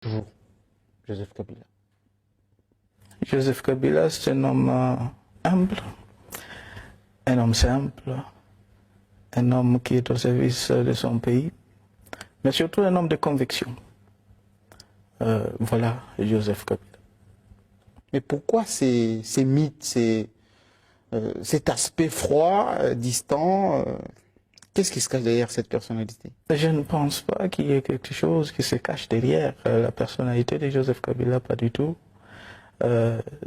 Toujours Joseph Kabila. Joseph Kabila, c'est un homme humble, un homme simple, un homme qui est au service de son pays, mais surtout un homme de conviction. Voilà, Joseph Kabila. Mais pourquoi ces mythes, cet aspect froid, distant qu'est-ce qui se cache derrière cette personnalité? Je ne pense pas qu'il y ait quelque chose qui se cache derrière la personnalité de Joseph Kabila, pas du tout.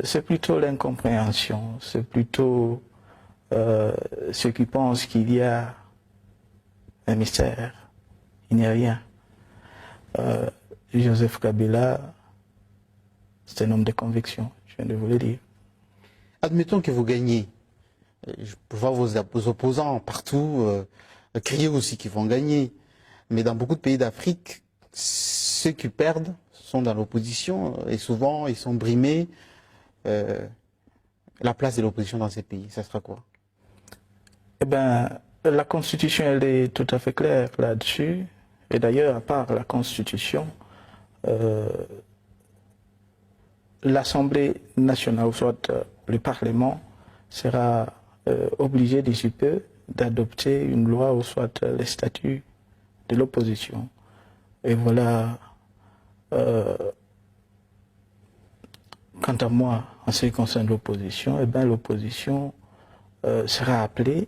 C'est plutôt l'incompréhension, c'est plutôt ceux qui pensent qu'il y a un mystère. Il n'y a rien. Joseph Kabila, c'est un homme de conviction, je viens de vous le dire. Admettons que vous gagnez. Je vois vos opposants partout crier aussi qu'ils vont gagner. Mais dans beaucoup de pays d'Afrique, ceux qui perdent sont dans l'opposition et souvent ils sont brimés. La place de l'opposition dans ces pays, ça sera quoi? Eh bien, la Constitution, elle est tout à fait claire là-dessus. Et d'ailleurs, à part la Constitution, l'Assemblée nationale, ou soit le Parlement, sera obligé d'ici peu d'adopter une loi, ou soit les statuts de l'opposition. Et voilà, quant à moi, en ce qui concerne l'opposition, eh bien l'opposition sera appelée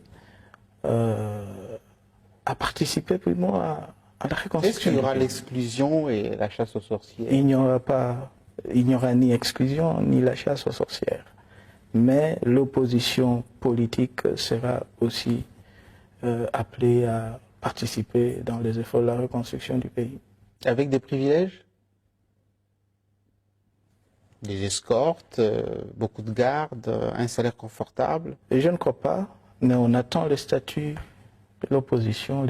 à participer primo à la reconstruction. Est-ce qu'il y aura l'exclusion et la chasse aux sorcières? Il n'y aura ni exclusion ni la chasse aux sorcières. Mais l'opposition politique sera aussi appelée à participer dans les efforts de la reconstruction du pays. Avec des privilèges? Des escortes, beaucoup de gardes, un salaire confortable? Et je ne crois pas, mais on attend le statut de l'opposition,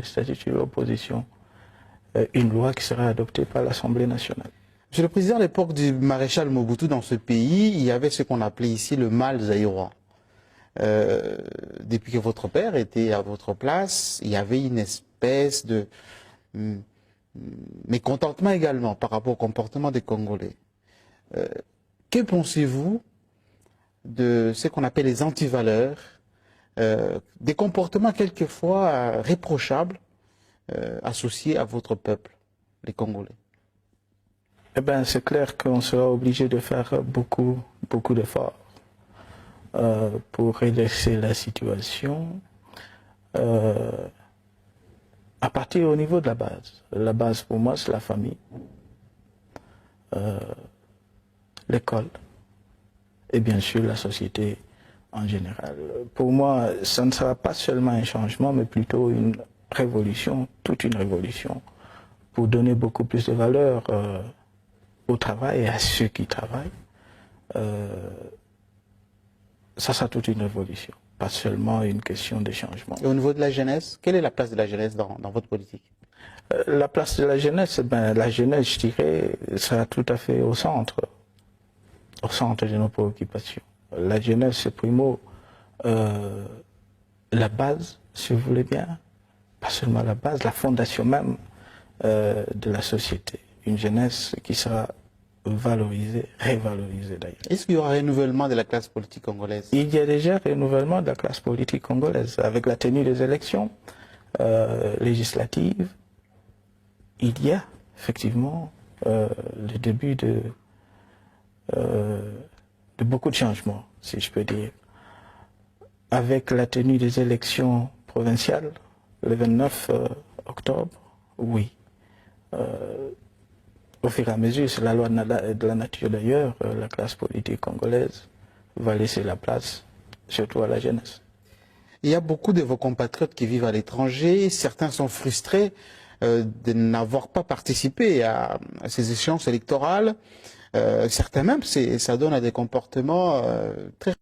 une loi qui sera adoptée par l'Assemblée nationale. Monsieur le Président, à l'époque du maréchal Mobutu dans ce pays, il y avait ce qu'on appelait ici le mal zaïrois. Depuis que votre père était à votre place, il y avait une espèce de mécontentement également par rapport au comportement des Congolais. Que pensez-vous de ce qu'on appelle les antivaleurs, des comportements quelquefois réprochables associés à votre peuple, les Congolais? Eh bien, c'est clair qu'on sera obligé de faire beaucoup d'efforts pour redresser la situation à partir au niveau de la base. La base pour moi, c'est la famille, l'école et bien sûr la société en général. Pour moi, ça ne sera pas seulement un changement, mais plutôt une révolution, toute une révolution, pour donner beaucoup plus de valeur au travail et à ceux qui travaillent. Ça sera toute une révolution, pas seulement une question de changement. Et au niveau de la jeunesse, quelle est la place de la jeunesse dans votre politique? La place de la jeunesse, la jeunesse, je dirais, sera tout à fait au centre de nos préoccupations. La jeunesse, c'est primo la base, si vous voulez bien, pas seulement la base, la fondation même de la société. Une jeunesse qui sera valorisée, révalorisée d'ailleurs. Est-ce qu'il y aura un renouvellement de la classe politique congolaise? Il y a déjà un renouvellement de la classe politique congolaise avec la tenue des élections législatives. Il y a effectivement le début de beaucoup de changements, si je peux dire. Avec la tenue des élections provinciales, le 29 octobre, oui. Au fur et à mesure, c'est la loi de la nature d'ailleurs, la classe politique congolaise va laisser la place, surtout à la jeunesse. Il y a beaucoup de vos compatriotes qui vivent à l'étranger. Certains sont frustrés de n'avoir pas participé à ces échéances électorales. Certains même, ça donne à des comportements très